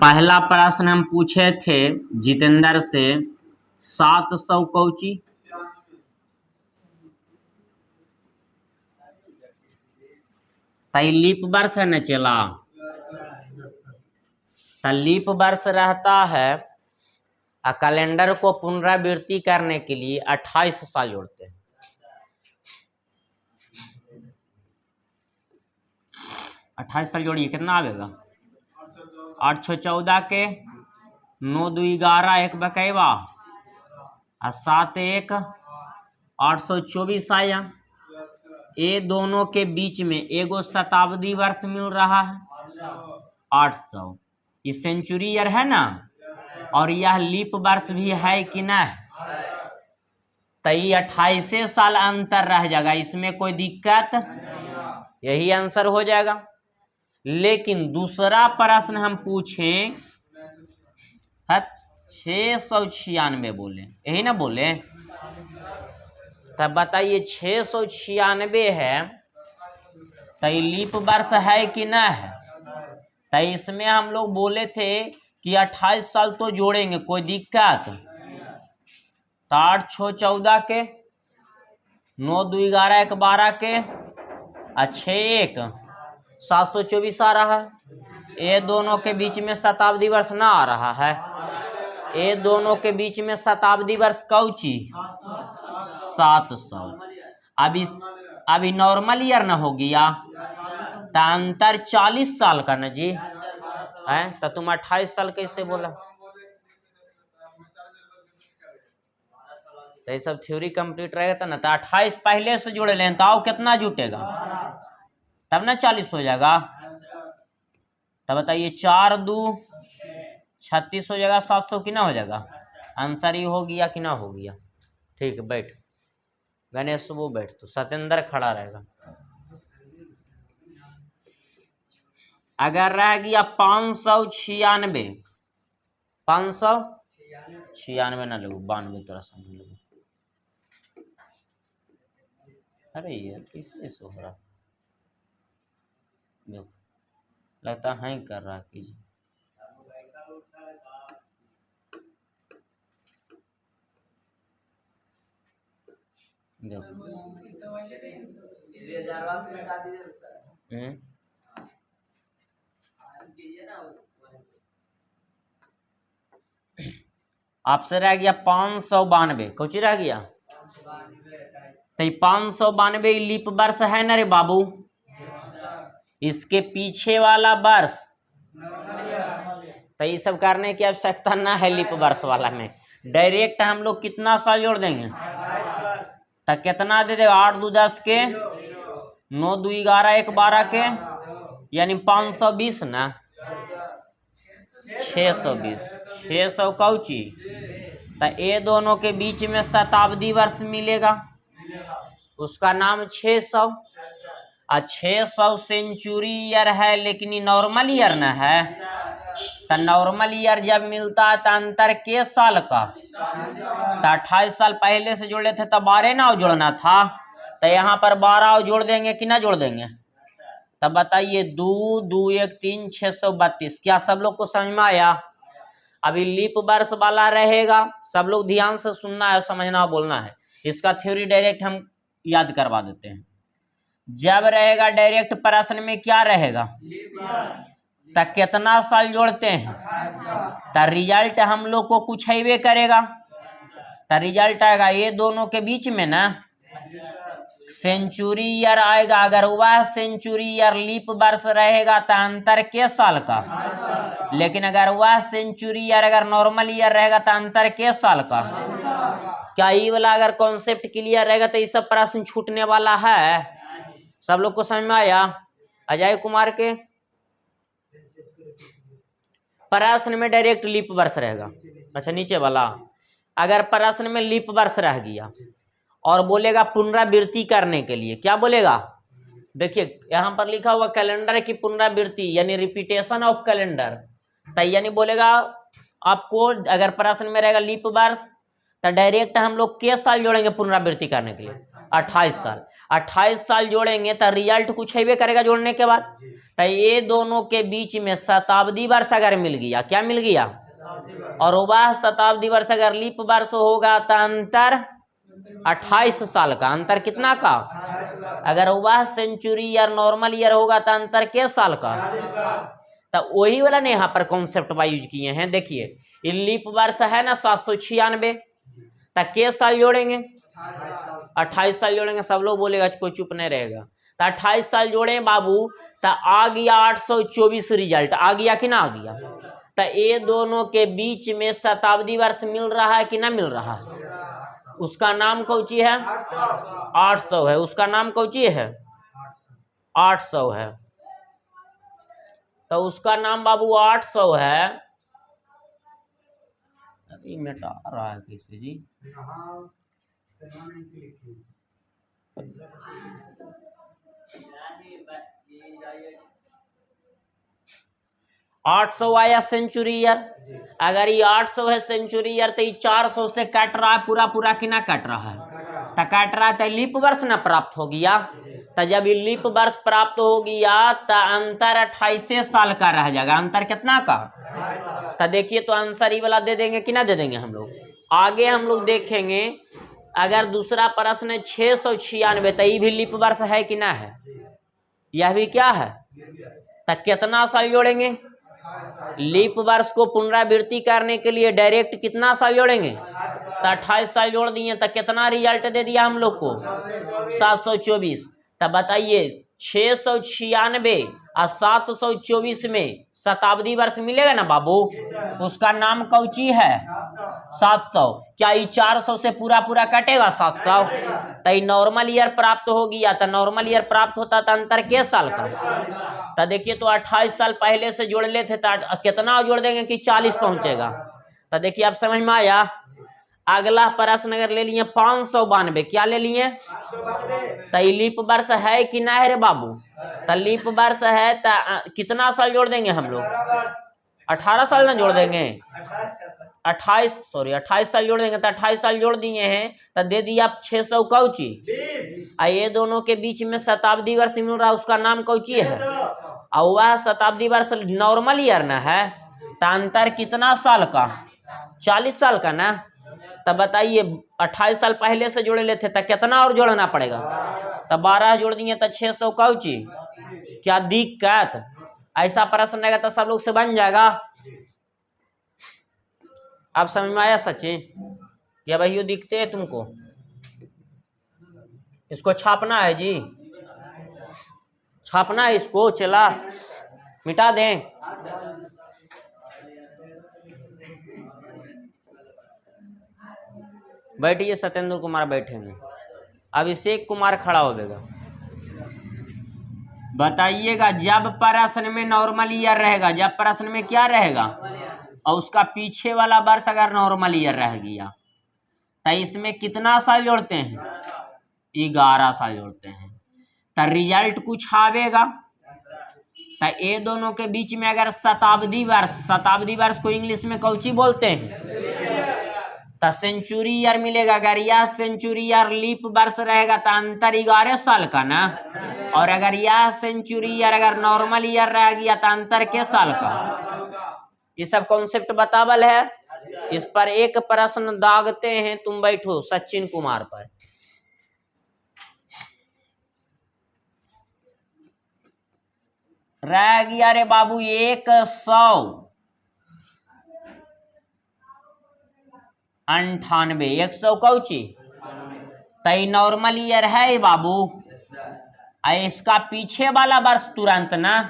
पहला प्रश्न हम पूछे थे जितेंद्र से 700 कौची तई लीप वर्ष है न चला तो लीप वर्ष रहता है कैलेंडर को पुनरावृत्ति करने के लिए 28 साल जोड़ते हैं। 28 साल जोड़िए कितना आवेगा 814 के 9 2 11 1 बकैवा और 7 1 824 आया। ये दोनों के बीच में एगो शताब्दी वर्ष मिल रहा है 800। ये सेंचुरी ईयर है ना और यह लीप वर्ष भी है कि नहीं, तो ये 28 साल अंतर रह जाएगा, इसमें कोई दिक्कत, यही आंसर हो जाएगा। लेकिन दूसरा प्रश्न हम पूछें 696 बोले, यही ना बोले, तब बताइए 696 है तो ये लीप वर्ष है कि ना है। तो इसमें हम लोग बोले थे कि 28 साल तो जोड़ेंगे, कोई दिक्कत, तो 8 6 14 के 9 2 11 1 12 के 6 1 724 आ रहा है। ये दोनों के बीच में शताब्दी वर्ष ना आ रहा है, ये दोनों के बीच में शताब्दी वर्ष कौची 700। अभी नॉर्मल ईयर ना हो गया तो अंतर 40 साल का ना जी है, तो तुम 28 साल कैसे बोला। तो ये सब थ्योरी कंप्लीट रहेगा ना, तो 28 पहले से जोड़े लें तो कितना जुटेगा, तब ना 40 हो जाएगा। तब बताइए 4 2 36 हो जाएगा, 700 कि ना हो जाएगा, आंसर ही हो गया कि ना हो गया। ठीक है, बैठ गणेश, वो बैठ, तो सतेंद्र खड़ा रहेगा। अगर रह गया 596, 596 ना लगो, 92 तोरा समझ लगो। अरे यार किससे सो हो रहा, देखो लगता है कर रहा कीजिए। आपसे रह गया 592, कुछ रह गया, तो 592 लीप वर्ष है ना रे बाबू। इसके पीछे वाला वर्ष तो ये सब करने की आवश्यकता ना है, लीप वर्ष वाला में डायरेक्ट हम लोग कितना साल जोड़ देंगे, तो कितना दे देगा 8 2 10 के 9 2 11 1 12 के, यानी 520 ना 620 600 कौची, तो ये दोनों के बीच में शताब्दी वर्ष मिलेगा, उसका नाम 600। और 600 सेंचुरी ईयर है, लेकिन ये नॉर्मल ईयर ना है, तो नॉर्मल ईयर जब मिलता है तो अंतर के साल का, तो 28 साल पहले से जोड़े थे तो 12 ना जोड़ना था, तो यहाँ पर 12 जोड़ देंगे कि ना जोड़ देंगे। तब बताइए 2 2 1 3 632। क्या सब लोग को समझ में आया। अभी लीप वर्ष वाला रहेगा, सब लोग ध्यान से सुनना है, समझना, बोलना है। इसका थ्योरी डायरेक्ट हम याद करवा देते हैं। जब रहेगा डायरेक्ट प्रश्न में क्या रहेगा, तो कितना साल जोड़ते हैं, तो रिजल्ट हम लोग को कुछ हैवे करेगा, तो रिजल्ट आएगा ये दोनों के बीच में ना सेंचुरी ईयर आएगा। अगर वह सेंचुरी ईयर लीप वर्ष रहेगा तो अंतर के साल का, लेकिन अगर वह सेंचुरी ईयर अगर नॉर्मल ईयर रहेगा तो अंतर के साल का। क्या ये वाला अगर कॉन्सेप्ट क्लियर रहेगा तो ये सब प्रश्न छूटने वाला है। सब लोग को समझ में आया। अजय कुमार के प्रश्न में डायरेक्ट लीप वर्ष रहेगा। अच्छा नीचे वाला, अगर प्रश्न में लीप वर्ष रह गया और बोलेगा पुनरावृत्ति करने के लिए, क्या बोलेगा, देखिए यहाँ पर लिखा हुआ कैलेंडर की पुनरावृत्ति यानी रिपीटेशन ऑफ कैलेंडर, तो यानी बोलेगा आपको अगर प्रश्न में रहेगा लीप वर्ष तो डायरेक्ट हम लोग के साल जोड़ेंगे पुनरावृत्ति करने के लिए 28 साल। 28 साल जोड़ेंगे तो रिजल्ट कुछ है करेगा जोड़ने के बाद। तो ये दोनों के बीच में शताब्दी वर्ष अगर मिल गया, क्या मिल गया, और वह शताब्दी वर्ष अगर लीप वर्ष होगा तो अंतर 28 साल का। अंतर कितना का? अगर वह सेंचुरी ईयर नॉर्मल ईयर होगा तो अंतर के साल का? तो वही वाला ने यहाँ पर कॉन्सेप्ट यूज किए हैं। देखिए लीप वर्ष है ना 796, तो के साल जोड़ेंगे? 28 साल जोड़ेंगे। सब लोग बोलेगा, कोई चुप नहीं रहेगा। तो 28 साल जोड़े बाबू, तो आ गया 824 रिजल्ट। आ गया कि ना आ गया? तो ये दोनों के बीच में शताब्दी वर्ष मिल रहा है कि ना मिल रहा है? उसका नाम कौची है? 800 है। उसका नाम कौची है? 800 है। तो उसका नाम बाबू 800 है। अभी मिटा रहा है कैसे जी? 800 आया सेंचुरी ईयर। अगर ये 800 है सेंचुरी ईयर, तो ये 400 से काट रहा है पूरा पूरा कि ना काट रहा है? तो काट रहा है, तो लीप वर्ष ना प्राप्त हो गया। तो जब ये लीप वर्ष प्राप्त हो गया तो अंतर 28 साल का रह जाएगा। अंतर कितना का? तो देखिए, तो आंसर ये वाला दे देंगे कि ना दे देंगे हम लोग? आगे हम लोग देखेंगे। अगर दूसरा प्रश्न है 696, तो ये भी लीप वर्ष है कि ना है? यह भी क्या है? तो कितना साल जोड़ेंगे? लीप वर्ष को पुनरावृत्ति करने के लिए डायरेक्ट कितना साल जोड़ेंगे? तो 28 साल जोड़ दिए, तो कितना रिजल्ट दे दिया हम लोग को? 724। तब बताइए 696 और 724 में शताब्दी वर्ष मिलेगा ना बाबू? उसका नाम कौची है? 700। क्या ये 400 से पूरा पूरा कटेगा 700? तो नॉर्मल ईयर प्राप्त हो गया। तो नॉर्मल ईयर प्राप्त होता तो अंतर के साल का? तो देखिए, तो 28 साल पहले से जोड़ लेते तो कितना जोड़ देंगे कि 40 पहुंचेगा? तो देखिए, आप समझ में आया। अगला प्रश्न अगर ले लिए 592, क्या ले लिए? तो लीप वर्ष है कि ना है रे बाबू? तो लीप वर्ष है तो कितना साल जोड़ देंगे हम लोग? 18 साल ना जोड़ देंगे? 28 साल जोड़ देंगे। तो 28 साल जोड़ दिए हैं, तो दे दिया 600 कौची। ये दोनों के बीच में शताब्दी वर्ष मिल रहा है, उसका नाम कौची है? और वह शताब्दी वर्ष नॉर्मल ईयर ना है। तो अंतर कितना साल का? 40 साल का ना। तब बताइए 28 साल पहले से जोड़े लेते तो कितना और जोड़ना पड़ेगा? तब 12 जोड़ दिए तो 600 कौची। क्या दिक्कत? ऐसा प्रश्न रहेगा तो सब लोग से बन जाएगा। आप समझ में आया सचिन? क्या भाई दिखते हैं तुमको? इसको छापना है जी, छापना है इसको। चला मिटा दें। बैठिए, सत्येंद्र कुमार बैठेंगे। अभिषेक कुमार खड़ा होगा। बताइएगा, जब प्रश्न में नॉर्मल ईयर रहेगा, जब प्रश्न में क्या रहेगा और उसका पीछे वाला वर्ष अगर नॉर्मल ईयर रह गया, तो इसमें कितना साल जोड़ते हैं? 11 साल जोड़ते हैं। तो रिजल्ट कुछ आवेगा। तो ये दोनों के बीच में अगर शताब्दी वर्ष को इंग्लिश में कौची बोलते हैं? तो सेंचुरी ईयर मिलेगा। अगर यह सेंचुरी ईयर लीप वर्ष रहेगा तो अंतर 11 साल का ना। और अगर यह सेंचुरी ईयर अगर नॉर्मल ईयर रह गया तो अंतर के साल का? ये सब कॉन्सेप्ट बतावल है। इस पर एक प्रश्न दागते हैं। तुम बैठो सचिन कुमार पर। रह गया रे बाबू 198। 100 कौची? तई नॉर्मल ईयर है बाबू। इसका पीछे वाला वर्ष तुरंत ना।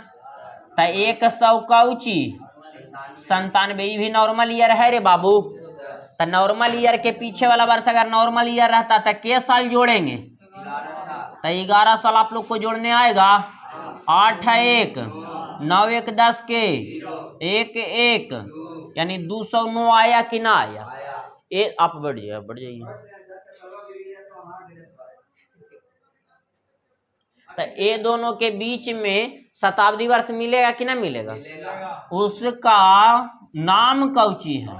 तो 100 कौची? 97। भी नॉर्मल ईयर है रे बाबू। तो नॉर्मल ईयर के पीछे वाला वर्ष अगर नॉर्मल ईयर रहता तो के साल जोड़ेंगे? तो 11 साल आप लोग को जोड़ने आएगा। 8 है 1, 9 1 10 के 1 1, यानी 209 आया कि ना आया? आप बढ़ जाइए। तो ये दोनों के बीच में शताब्दी वर्ष मिलेगा कि ना मिलेगा? उसका नाम कौची है?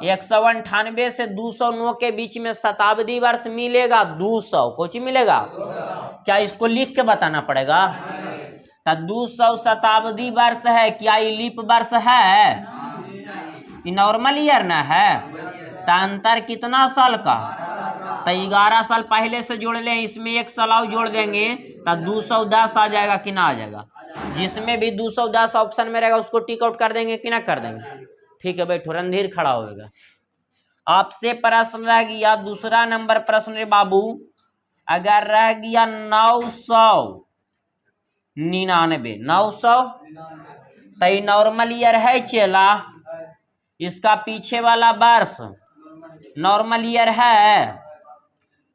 198 से 209 के बीच में शताब्दी वर्ष मिलेगा 200। कुछ मिलेगा क्या? इसको लिख के बताना पड़ेगा। तो 200 शताब्दी वर्ष है, क्या ये लीप वर्ष है? ये नॉर्मल ईयर ना है। तो अंतर कितना साल का? तो 11 साल पहले से जोड़ लें, इसमें 1 साल और जोड़ देंगे तो 210 आ जाएगा कि ना आ जाएगा? जिसमें भी 210 ऑप्शन में रहेगा उसको टिक आउट कर देंगे कि ना कर देंगे? ठीक है बैठो, रणधीर खड़ा होगा। आपसे प्रश्न रह गया दूसरा नंबर प्रश्न रे बाबू, अगर रह गया 999, 900 तो नॉर्मल ईयर है चेला, इसका पीछे वाला वर्ष नॉर्मल ईयर है,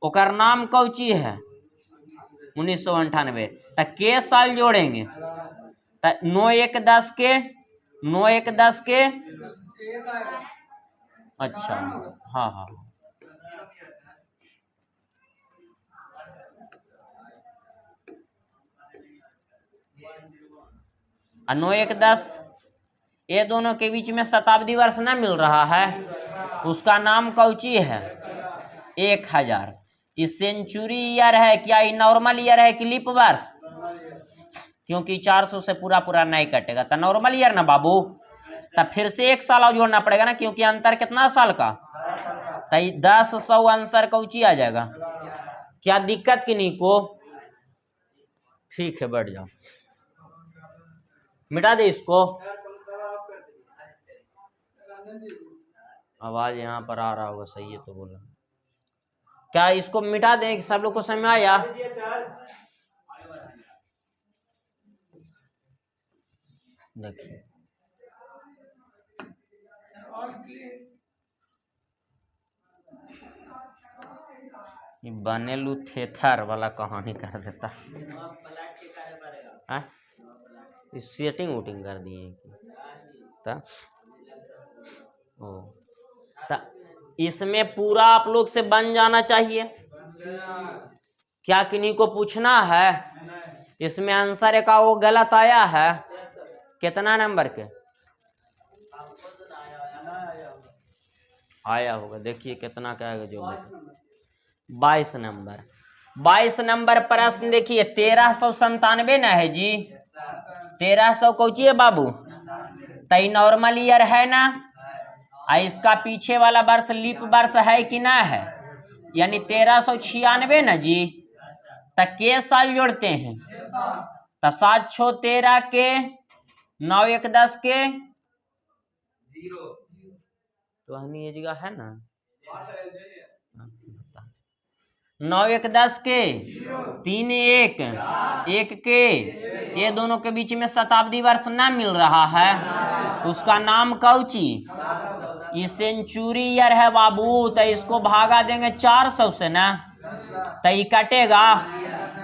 ओकर नाम कौची है? 1998। तो के साल जोड़ेंगे? तो 9 1 10 के 9 1 10 के अच्छा हाँ हाँ 9 1 10, ये दोनों के बीच में शताब्दी वर्ष ना मिल रहा है, उसका नाम कौची है? 1000। इस सेंचुरी ईयर है, क्या ये नॉर्मल ईयर है कि लीप वर्ष? क्योंकि 400 से पूरा पूरा नहीं कटेगा, तो नॉर्मल ईयर ना बाबू। तब फिर से 1 साल और जोड़ना पड़ेगा ना, क्योंकि अंतर कितना साल का? तो 10 100 आंसर कौची आ जाएगा? क्या दिक्कत की नहीं को? ठीक है बैठ जाओ, मिटा दे इसको। आवाज यहाँ पर आ रहा होगा, सही है तो बोला। क्या इसको मिटा दें कि सब लोग को समझ आया? देखिए ये बनेलू थेथर वाला कहानी कर देता। सेटिंग वोटिंग कर दिए इसमें पूरा आप लोग से बन जाना चाहिए। क्या किन्हीं को पूछना है? इसमें आंसर का वो गलत आया है, कितना नंबर के आया होगा? देखिए कितना क्या है जो 22 नंबर। 22 नंबर प्रश्न देखिए, 1397 ना है जी? 1300 कौची है बाबू? तई नॉर्मल ईयर है ना, इसका पीछे वाला वर्ष लीप वर्ष है कि ना है? यानी 1396 ना जी। तो के साल जोड़ते हैं? तो 7 6 13 के 9 1 10 के 0 तो हनी ये जगह है ना, 9 1 10 के 3 1 1 के, ये दोनों के बीच में शताब्दी वर्ष ना मिल रहा है, उसका नाम कौची? ये सेंचुरी ईयर है बाबू। तो इसको भागा देंगे 400 से ना, तो ये कटेगा,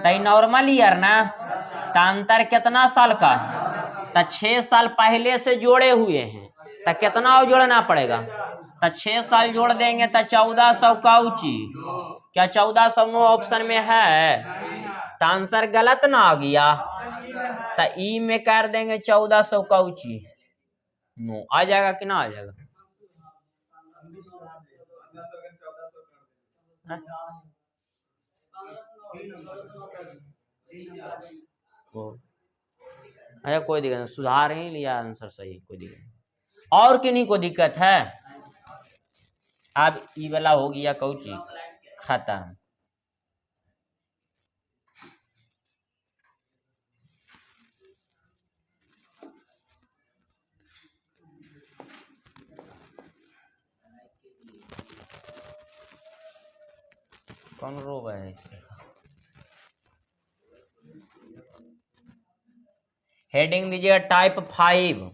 तो ये नॉर्मल ईयर ना। तो अंतर कितना साल का है? तो 6 साल पहले से जोड़े हुए हैं, तो कितना और जोड़ना पड़ेगा? तो 6 साल जोड़ देंगे तो 1400 कौची? क्या 1409 ऑप्शन में है? तो आंसर गलत ना आ गया, तो ई में कर देंगे 1400 कौची? नो आ जाएगा कि ना आ जाएगा? अच्छा कोई दिक्कत नहीं, सुधार ही लिया, आंसर सही, कोई दिक्कत नहीं। और किन्हीं को दिक्कत है? अब ई वाला हो गया कौची खत्म। कौन रोग है इसे? हेडिंग दीजिएगा type 5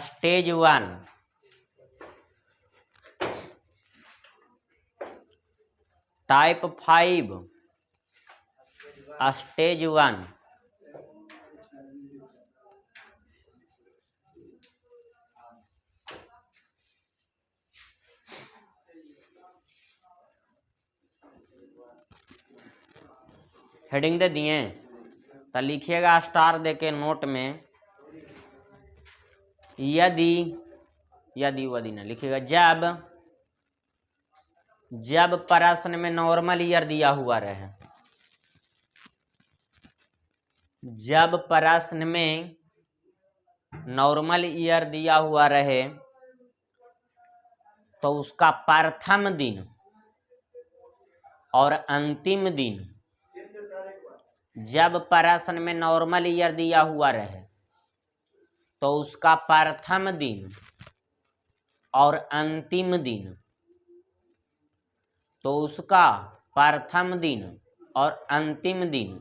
stage 1। Type 5 stage 1। Heading दे दिए तो लिखिएगा स्टार देके नोट में, यदि यदि वदि न लिखिएगा। जब प्रश्न में नॉर्मल ईयर दिया हुआ रहे, जब प्रश्न में नॉर्मल ईयर दिया हुआ रहे तो उसका प्रथम दिन और अंतिम दिन, जब प्रश्न में नॉर्मल ईयर दिया हुआ रहे तो उसका प्रथम दिन और अंतिम दिन, तो उसका प्रथम दिन और अंतिम दिन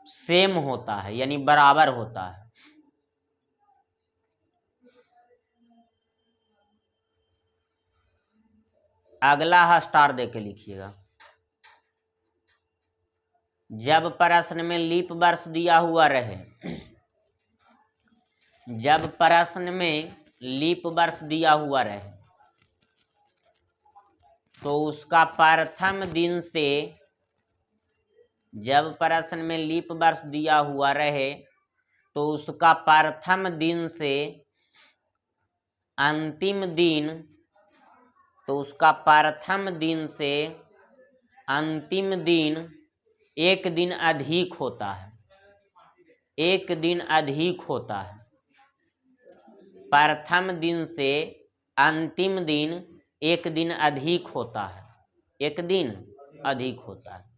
सेम होता है, यानी बराबर होता है। अगला स्टार देके लिखिएगा। जब प्रश्न में लीप वर्ष दिया हुआ रहे, जब प्रश्न में लीप वर्ष दिया हुआ रहे तो उसका प्रथम दिन से, जब प्रश्न में लीप वर्ष दिया हुआ रहे तो उसका प्रथम दिन से अंतिम दिन, तो उसका प्रथम दिन से अंतिम दिन एक दिन अधिक होता है, एक दिन अधिक होता है। प्रथम दिन से अंतिम दिन एक दिन अधिक होता है, एक दिन अधिक होता है।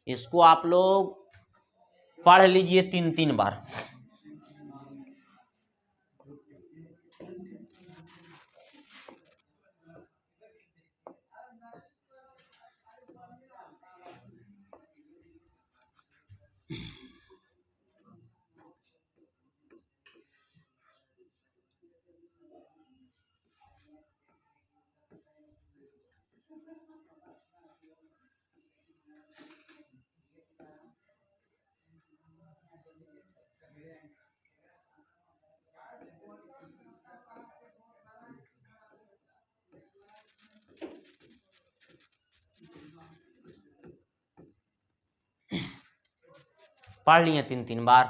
इसको आप लोग पढ़ लीजिए 3-3 बार। पढ़ लिए 3-3 बार।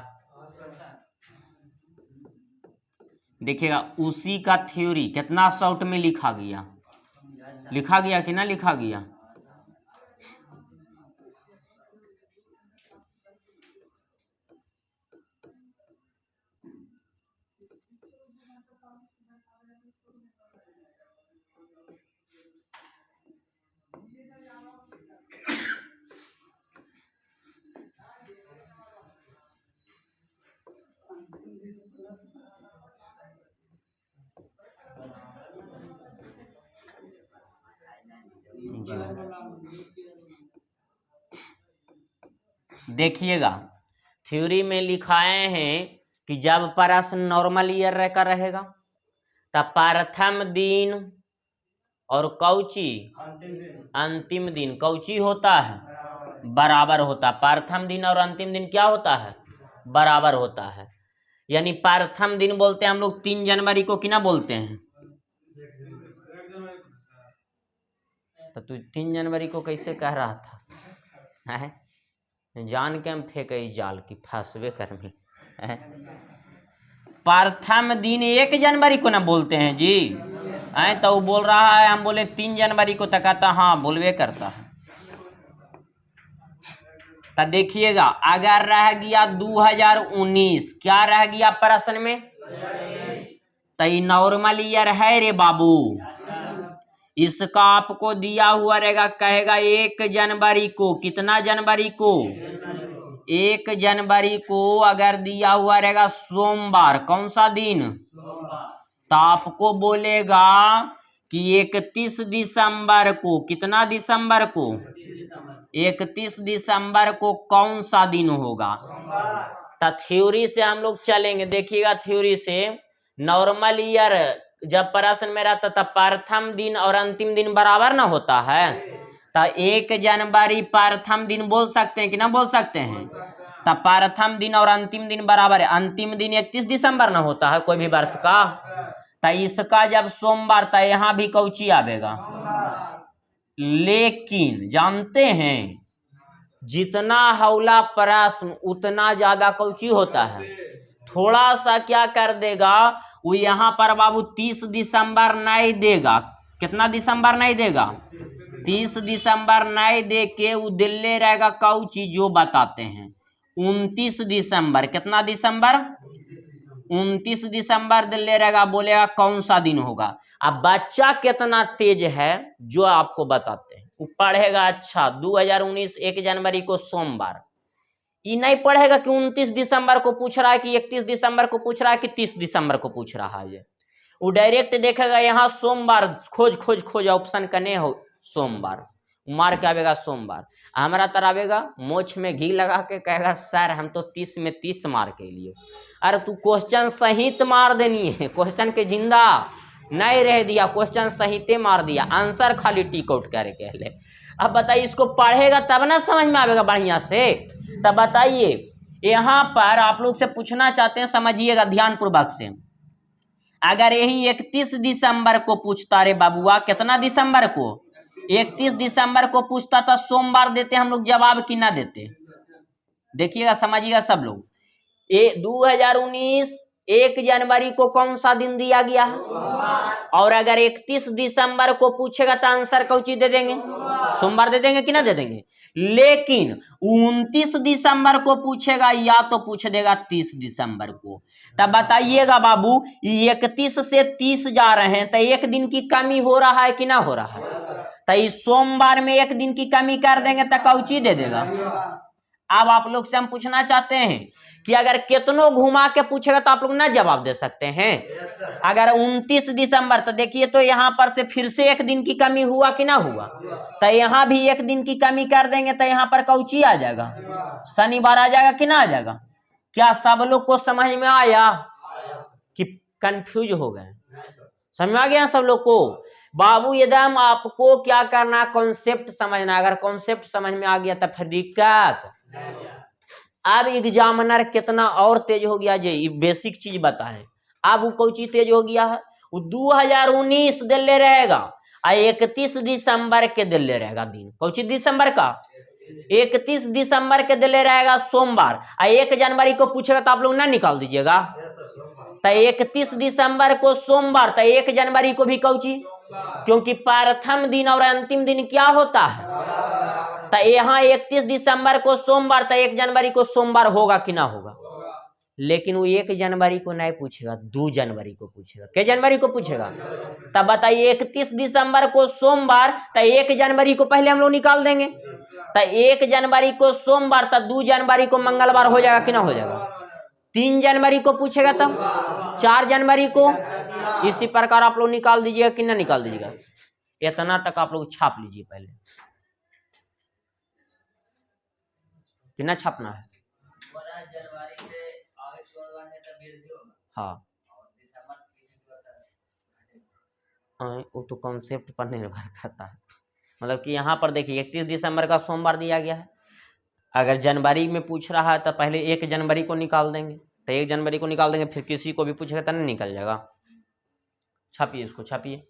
देखिएगा उसी का थ्योरी कितना शॉर्ट में लिखा गया, लिखा गया कि ना लिखा गया। देखिएगा थ्योरी में लिखाए हैं कि जब प्रश्न नॉर्मल ईयर का रहेगा तब प्रथम दिन और कौची अंतिम दिन कौची होता है, बराबर होता है। प्रथम दिन और अंतिम दिन क्या होता है, बराबर होता है। यानी प्रथम दिन बोलते हैं हम लोग 3 जनवरी को, कि ना बोलते हैं। तो तू 3 जनवरी को कैसे कह रहा था है? जान के हम फेंके जाल की फंसवे कर में। प्रथम दिन 1 जनवरी को ना बोलते हैं जी, है तो वो बोल रहा है हम बोले 3 जनवरी को, तो कहता हाँ बोलवे करता है। तो देखिएगा अगर रह गया 2019, क्या रह गया प्रश्न में, तो ये नॉर्मल ईयर है रे बाबू। इसका आपको दिया हुआ रहेगा, कहेगा 1 जनवरी को, कितना जनवरी को, 1 जनवरी को अगर दिया हुआ रहेगा सोमवार, कौन सा दिन, तो आपको बोलेगा कि 31 दिसंबर को, कितना दिसंबर को, 31 दिसंबर को कौन सा दिन होगा। तो थ्योरी से हम लोग चलेंगे। देखिएगा थ्योरी से नॉर्मल ईयर जब प्रश्न में रहता तब प्रथम दिन और अंतिम दिन बराबर ना होता है, तो 1 जनवरी प्रथम दिन बोल सकते हैं कि ना बोल सकते हैं। तब प्रथम दिन और अंतिम दिन बराबर है, अंतिम दिन 31 दिसंबर ना होता है कोई भी वर्ष का। तो इसका जब सोमवार, तो यहाँ भी कौची आवेगा। लेकिन जानते हैं जितना हौला प्रश्न उतना ज्यादा कौची होता है, थोड़ा सा क्या कर देगा वो यहाँ पर बाबू 30 दिसंबर नहीं देगा। कितना दिसंबर नहीं देगा? 30 दिसंबर नहीं दे के वो दिल्ली रहेगा कौची जो बताते हैं 29 दिसंबर। कितना दिसंबर? 29 दिसंबर दिल्ली रहेगा। बोलेगा कौन सा दिन होगा। अब बच्चा कितना तेज है जो आपको बताते हैं। वो पढ़ेगा अच्छा 2019 1 जनवरी को सोमवार। ये नहीं पढ़ेगा कि 29 दिसंबर को पूछ रहा है कि 31 दिसंबर को पूछ रहा है कि 30 दिसंबर को पूछ रहा है। वो डायरेक्ट देखेगा यहाँ सोमवार खोज खोज खोज ऑप्शन करने हो सोमवार मार के आवेगा सोमवार। हमारा तरह आवेगा मोछ में घी लगा के कहेगा सर हम तो 30 में 30 मार के लिए। अरे तू क्वेश्चन सहित मार देनी है, क्वेश्चन के जिंदा नहीं रह दिया, क्वेश्चन सहित मार दिया, आंसर खाली टिक आउट करके ले। अब बताइए इसको पढ़ेगा तब ना समझ में आवेगा बढ़िया से। तब बताइए यहाँ पर आप लोग से पूछना चाहते हैं, समझिएगा ध्यान पूर्वक से। अगर यही 31 दिसंबर को पूछता रे बाबुआ, कितना दिसंबर को? 31 दिसंबर को पूछता था, सोमवार देते हम लोग जवाब कि ना देते? देखिएगा समझिएगा सब लोग। 2019 1 जनवरी को कौन सा दिन दिया गया है? और अगर 31 दिसंबर को पूछेगा तो आंसर कौन चीज दे देंगे? सोमवार दे देंगे कि ना दे देंगे? लेकिन 29 दिसंबर को पूछेगा या तो पूछ देगा 30 दिसंबर को। तब बताइएगा बाबू 31 से 30 जा रहे हैं तो एक दिन की कमी हो रहा है कि ना हो रहा है? तो इस सोमवार में एक दिन की कमी कर देंगे तो कौची दे देगा। अब आप लोग से हम पूछना चाहते हैं कि अगर कितनों घुमा के पूछेगा तो आप लोग ना जवाब दे सकते हैं। अगर 29 दिसंबर तो देखिए तो यहाँ पर से फिर से एक दिन की कमी हुआ कि ना हुआ? तो यहाँ भी एक दिन की कमी कर देंगे तो यहाँ पर कौची आ जाएगा? शनिवार आ जाएगा कि ना आ जाएगा? क्या सब लोग को समझ में आया कि कंफ्यूज हो गए? समझ में आ गया सब लोग को? बाबू एकदम आपको क्या करना, कॉन्सेप्ट समझना। अगर कॉन्सेप्ट समझ में आ गया तो फिर दिक्कत। अब एग्जामिनर कितना और तेज हो गया जी, बेसिक चीज बताएं। अब वो कोई चीज तेज हो गया है, वो 2019 दिल्ली रहेगा और 31 दिसंबर के दिल्ली रहेगा दिन। कौन सी दिसंबर का? 31 दिसंबर के दिल्ली रहेगा सोमवार। और 1 जनवरी को पूछेगा तो आप लोग ना निकाल दीजिएगा। तो 31 दिसंबर को सोमवार तो 1 जनवरी को भी कौची, क्योंकि प्रथम दिन और अंतिम दिन क्या होता है? तो यहाँ 31 दिसंबर को सोमवार तो 1 जनवरी को सोमवार होगा कि ना होगा? लेकिन वो 1 जनवरी को नहीं पूछेगा, 2 जनवरी को पूछेगा। क्या जनवरी को पूछेगा? तब बताइए 31 दिसंबर को सोमवार तो 1 जनवरी को पहले हम लोग निकाल देंगे। तो 1 जनवरी को सोमवार तो 2 जनवरी को मंगलवार हो जाएगा कि ना हो जाएगा? 3 जनवरी को पूछेगा तब 4 जनवरी को। इसी प्रकार आप लोग निकाल दीजिएगा कि ना निकाल दीजिएगा। इतना तक आप लोग छाप लीजिए पहले। कितना छापना है? हाँ वो तो कॉन्सेप्ट पर निर्भर करता है। मतलब कि यहाँ पर देखिए 31 दिसंबर का सोमवार दिया गया है। अगर जनवरी में पूछ रहा है तो पहले 1 जनवरी को निकाल देंगे। तो 1 जनवरी को निकाल देंगे, फिर किसी को भी पूछेगा तो नहीं निकल जाएगा। छापिए इसको, छापिए।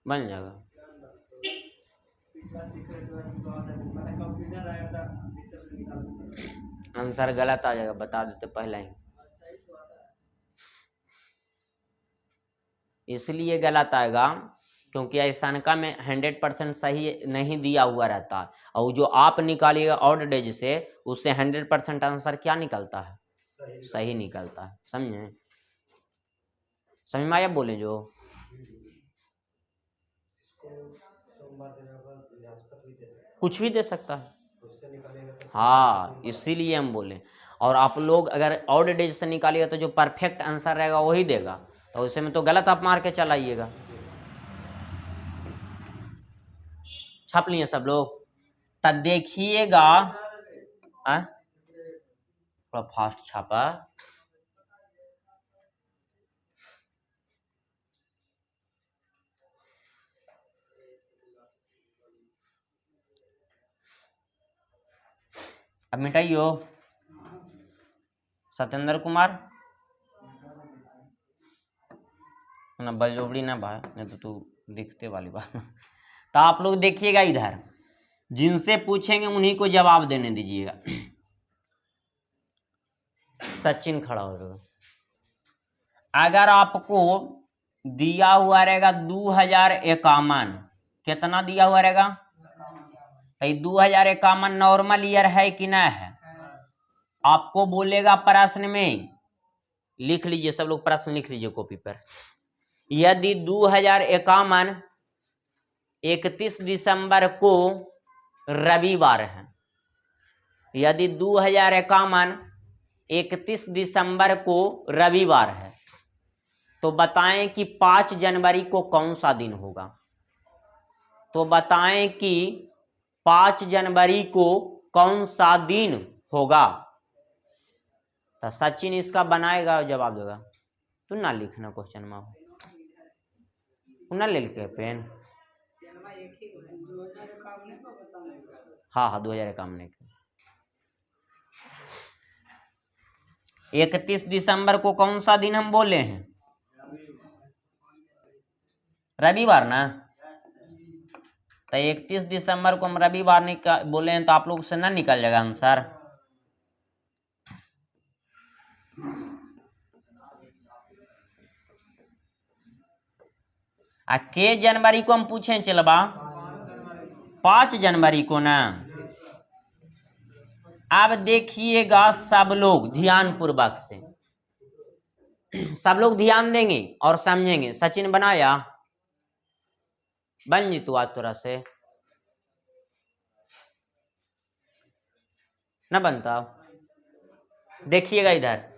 बन जाएगा। आंसर गलत आ जाएगा, बता देते पहले ही। इसलिए गलत आएगा क्योंकि ऐसा में 100% सही नहीं दिया हुआ रहता। और जो आप निकालिएगा ऑड डेज से, उससे 100% आंसर क्या निकलता है? सही निकलता है। समझे? समझ में आया बोले जो? कुछ भी दे सकता है। हाँ इसीलिए हम बोले। और आप लोग अगर ऑड डेज से निकालिएगा तो जो परफेक्ट आंसर रहेगा वही देगा। तो उसे में तो गलत आप मार के चलाइएगा। छाप लिए सब लोग? तब देखिएगा थोड़ा फास्ट छापा। अब मिटाइयो। सत्येंद्र कुमार ना बलजोबड़ी ना भाई, नहीं तो तू लिखते वाली बात। तो आप लोग देखिएगा इधर, जिनसे पूछेंगे उन्हीं को जवाब देने दीजिएगा। सचिन खड़ा हो जाएगा। अगर आपको दिया हुआ रहेगा 2051, कितना दिया हुआ रहेगा? तो 2051 नॉर्मल ईयर है कि ना है? आपको बोलेगा प्रश्न में, लिख लीजिए सब लोग, प्रश्न लिख लीजिए कॉपी पर। यदि 2051 31 दिसंबर को रविवार है, यदि 2051 31 दिसंबर को रविवार है, तो बताएं कि 5 जनवरी को कौन सा दिन होगा? तो बताएं कि 5 जनवरी को कौन सा दिन होगा? तो सचिन इसका बनाएगा और जवाब देगा। तू ना लिखना क्वेश्चन में, ना ले के पेन। हाँ 2051 के 31 दिसंबर को कौन सा दिन हम बोले हैं? रविवार ना। तो 31 दिसंबर को हम रविवार बोले हैं, तो आप लोग से ना निकल जाएगा आंसर। के जनवरी को हम पूछे चलबा 5 जनवरी को ना। अब देखिएगा सब लोग ध्यान पूर्वक से, सब लोग ध्यान देंगे और समझेंगे। सचिन बनाया, बन जी तू आज थोड़ा से ना बनता। देखिएगा इधर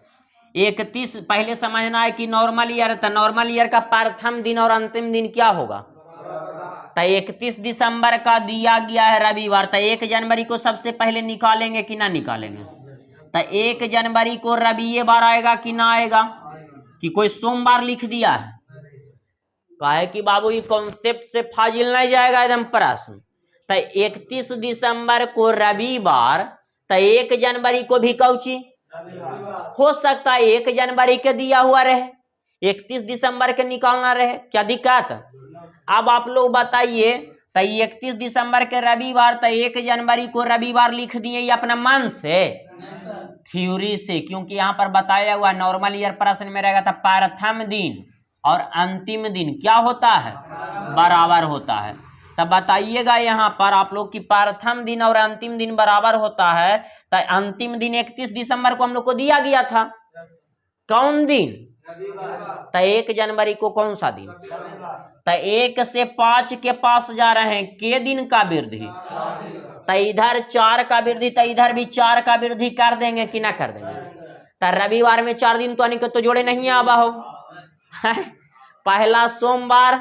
31 पहले समझना है कि नॉर्मल ईयर था, नॉर्मल ईयर का प्रथम दिन और अंतिम दिन क्या होगा? तो 31 दिसंबर का दिया गया है रविवार, तो 1 जनवरी को सबसे पहले निकालेंगे कि ना निकालेंगे? तो 1 जनवरी को रविवार आएगा कि ना आएगा? कि कोई सोमवार लिख दिया है? काहे कि बाबू ये कॉन्सेप्ट से फाजिल नहीं जाएगा एकदम प्रश्न। तो 31 दिसंबर को रविवार, तो 1 जनवरी को भी कौची हो सकता है 1 जनवरी के दिया हुआ रहे, 31 दिसंबर के निकालना रहे, क्या दिक्कत? अब आप लोग बताइए, तो 31 दिसंबर के रविवार, तो 1 जनवरी को रविवार लिख दिए ये अपना मन से, थ्योरी से? क्योंकि यहाँ पर बताया हुआ नॉर्मल ईयर प्रश्न में रहेगा, था प्रथम दिन और अंतिम दिन क्या होता है? बराबर होता है। तब बताइएगा यहाँ पर आप लोग की प्रथम दिन और अंतिम दिन बराबर होता है, तो अंतिम दिन 31 दिसंबर को हम लोग को दिया गया था, कौन दिन? तो 1 जनवरी को कौन सा दिन? तो 1 से 5 के पास जा रहे हैं, के दिन का वृद्धि? तो इधर 4 का वृद्धि, तो इधर भी 4 का वृद्धि कर देंगे कि ना कर देंगे? तो रविवार में 4 दिन तो जोड़े नहीं आबा हो। पहला सोमवार,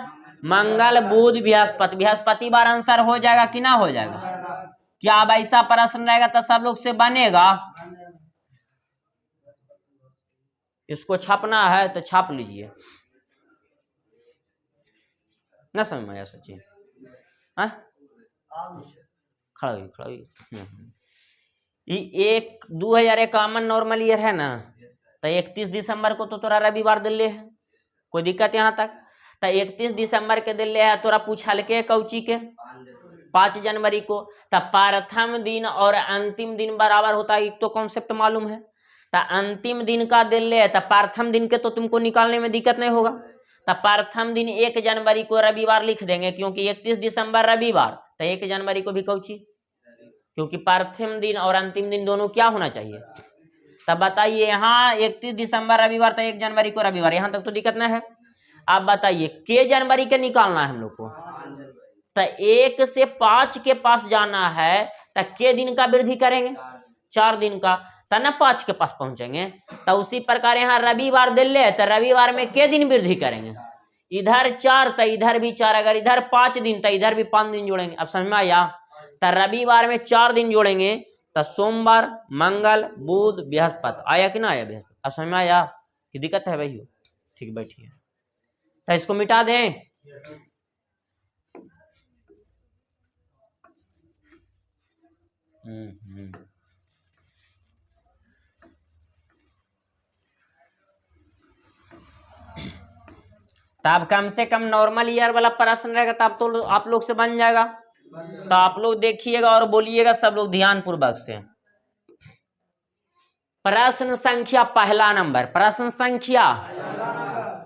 मंगल, बुध, बृहस्पति, बृहस्पतिवार आंसर हो जाएगा कि ना हो जाएगा? क्या अब ऐसा प्रश्न रहेगा तो सब लोग से बनेगा? इसको छापना है तो छाप लीजिए। ना समझ में आया सचिन? खड़ा हुई। ये 2051 नॉर्मल ईयर है ना, तो 31 दिसंबर को तो तोरा रविवार दिल्ली है, कोई दिक्कत यहाँ तक? तो 31 दिसंबर के दिल्ली है, तोरा पूछल के कौची के 5 जनवरी को, तब प्रथम दिन और अंतिम दिन बराबर होता है, तो कॉन्सेप्ट मालूम है। तो अंतिम दिन का दिल्ली है, तब प्रथम दिन के तो तुमको निकालने में दिक्कत नहीं होगा। तब प्रथम दिन 1 जनवरी को रविवार लिख देंगे, क्योंकि 31 दिसंबर रविवार, तो 1 जनवरी को भी कौची, क्योंकि प्रथम दिन और अंतिम दिन दोनों क्या होना चाहिए? तब बताइए, यहाँ 31 दिसंबर रविवार, तो 1 जनवरी को रविवार, यहाँ तक तो दिक्कत नहीं है। अब बताइए के जनवरी के निकालना है हम लोग को, तो 1 से 5 के पास जाना है, तो के दिन का वृद्धि करेंगे? 4 दिन का, तब ना 5 के पास पहुंचेंगे। तो उसी प्रकार यहाँ रविवार दिल्ली है, तो रविवार में के दिन वृद्धि करेंगे? इधर 4 तो इधर भी 4, अगर इधर 5 दिन तो इधर भी 5 दिन जोड़ेंगे। अब समझ में आया? तो रविवार में 4 दिन जोड़ेंगे, तो सोमवार, मंगल, बुध, बृहस्पति। आया कि ना आया बृहस्पति? अब समझ में आया कि दिक्कत है भाई? ठीक, बैठिए। तो इसको मिटा दें। तब कम से कम नॉर्मल ईयर वाला प्रश्न रहेगा, तब तो आप लोग से बन जाएगा। तो आप लोग देखिएगा और बोलिएगा सब लोग ध्यान पूर्वक से। प्रश्न संख्या पहला नंबर, प्रश्न संख्या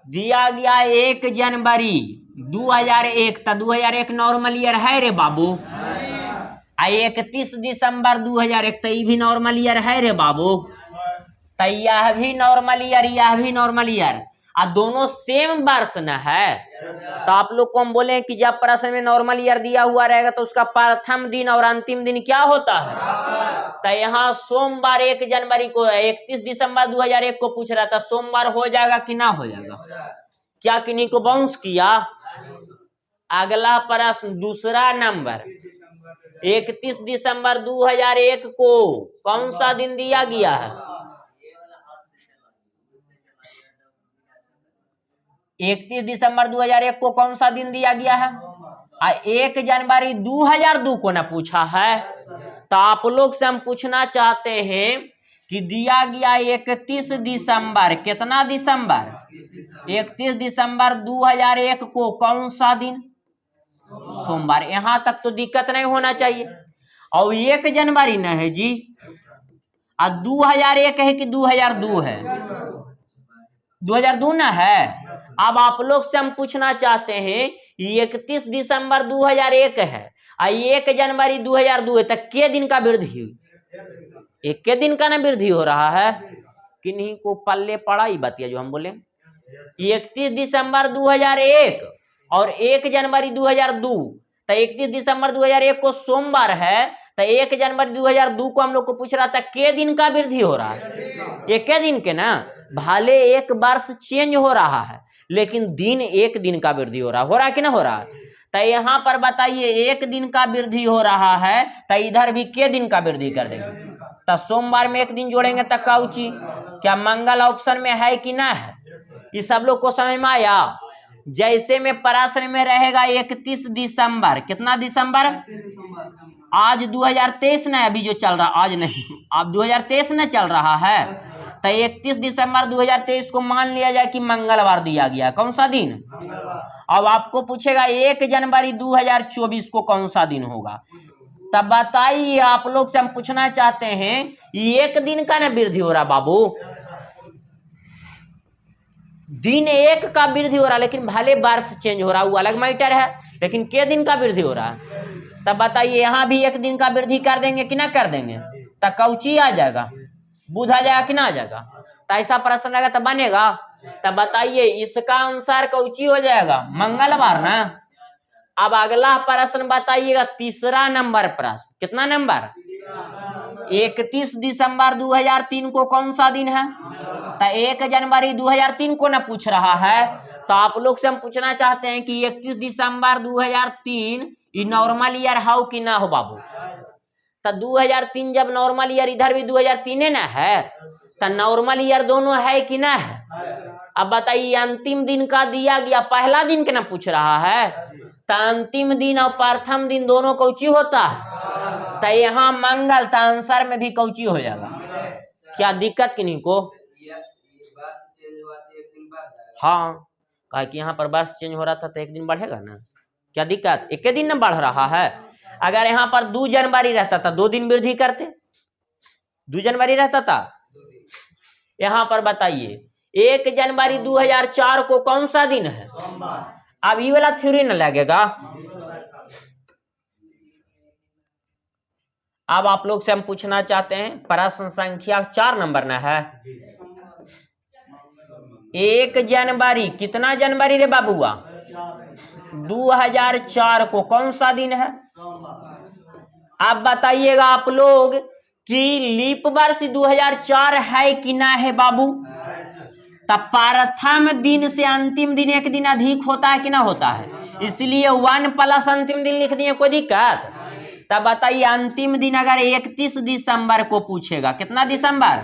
दिया गया 1 जनवरी 2001, तो 2001 नॉर्मल ईयर है रे बाबू। 31 दिसंबर 2001, तो ये भी नॉर्मल ईयर है रे बाबू। तो यह भी नॉर्मल ईयर, यह भी नॉर्मल ईयर, और दोनों सेम वर्ष न है। तो आप लोग को हम बोले कि जब प्रश्न में नॉर्मल ईयर दिया हुआ रहेगा तो उसका प्रथम दिन और अंतिम दिन क्या होता है। तो यहाँ सोमवार 1 जनवरी को 31 दिसंबर 2001 को पूछ रहा था, सोमवार हो जाएगा कि ना हो जाएगा? क्या किन्हीं को बाउंस किया? अगला प्रश्न दूसरा नंबर, 31 दिसंबर 2001 को कौन सा दिन दिया गया है? 31 दिसंबर 2001 को कौन सा दिन दिया गया है? 1 जनवरी 2002 को ना पूछा है। तो आप लोग से हम पूछना चाहते हैं कि दिया गया 31 दिसंबर, कितना दिसंबर? 31 दिसंबर 2001 को कौन सा दिन? सोमवार। यहां तक तो दिक्कत नहीं होना चाहिए। और 1 जनवरी न है जी, और 2001 है कि 2002 है? 2002 ना है। अब आप लोग से हम पूछना चाहते हैं 31 दिसंबर 2001 है और 1 जनवरी 2002 है, तो के दिन का वृद्धि हुई? एक के दिन का ना वृद्धि हो रहा है। किन्हीं को पल्ले पड़ा ही बतिया जो हम बोले। 31 दिसंबर 2001 और 1 जनवरी 2002, तो 31 दिसंबर 2001 को सोमवार है, तो 1 जनवरी 2002 को हम लोग को पूछ रहा था के दिन का वृद्धि हो रहा है? एक दिन के ना, भले एक वर्ष चेंज हो रहा है लेकिन दिन एक दिन का वृद्धि हो रहा है कि ना हो रहा है? तो यहाँ पर बताइए 1 दिन का वृद्धि हो रहा है, तो इधर भी के दिन का वृद्धि कर देंगे? तो सोमवार में 1 दिन जोड़ेंगे तो काउची, क्या मंगल ऑप्शन में है कि ना है? ये सब लोग को समझ में आया? जैसे में प्रश्न में रहेगा 31 दिसंबर, कितना दिसंबर? आज 2023 ना अभी जो चल रहा, आज नहीं, अब 2023 ना चल रहा है, तो 31 दिसंबर 2023 को मान लिया जाए कि मंगलवार दिया गया। कौन सा दिन? अब आपको पूछेगा 1 जनवरी 2024 को कौन सा दिन होगा? तब बताइए, आप लोग से हम पूछना चाहते हैं 1 दिन का ना वृद्धि हो रहा बाबू, दिन एक का वृद्धि हो रहा, लेकिन भले वर्ष चेंज हो रहा, वो अलग मैटर है, लेकिन के दिन का वृद्धि हो रहा है? तब बताइए यहाँ भी 1 दिन का वृद्धि कर देंगे कि ना कर देंगे? तो कौची आ जाएगा, बुध आ जाएगा कि ना आ जाएगा? तो ऐसा प्रश्न रहेगा तो बनेगा। तब बताइए इसका अनुसार कौची हो जाएगा? मंगलवार ना। अब अगला प्रश्न बताइएगा, तीसरा नंबर प्रश्न, कितना नंबर? 31 दिसंबर 2003 को कौन सा दिन है? तो 1 जनवरी 2003 को ना पूछ रहा है। तो आप लोग से हम पूछना चाहते हैं कि 31 दिसंबर 2003 ये नॉर्मल ईयर हो कि ना हो बाबू? तो 2003 जब नॉर्मल ईयर, इधर भी 2003 ना है, तो नॉर्मल ईयर दोनों है कि ना है? अब बताइए अंतिम दिन का दिया गया, पहला दिन के ना पूछ रहा है, तो अंतिम दिन और प्रथम दिन दोनों कौची होता है? तो यहाँ मंगल, तो आंसर में भी कौची हो जाएगा? क्या दिक्कत किन्हीं को? हाँ, कहा कि यहाँ पर वर्ष चेंज हो रहा था तो 1 दिन बढ़ेगा ना, क्या दिक्कत? 1 दिन ना बढ़ रहा है। अगर यहाँ पर 2 जनवरी रहता था 2 दिन वृद्धि करते, 2 जनवरी रहता था। यहाँ पर बताइए 1 जनवरी 2004 को कौन सा दिन है? अब ये वाला थ्योरी न लगेगा। अब आप लोग से हम पूछना चाहते हैं, प्रश्न संख्या 4 नंबर ना है। 1 जनवरी, कितना जनवरी रे बाबुआ? 2004 को कौन सा दिन है? आप बताइएगा आप लोग कि लीप वर्ष 2004 है कि ना है बाबू? तब प्रथम दिन से अंतिम दिन 1 दिन अधिक होता है कि ना होता है? इसलिए 1 प्लस अंतिम दिन लिख दिए, कोई दिक्कत? तब बताइए अंतिम दिन अगर 31 दिसंबर को पूछेगा, कितना दिसंबर?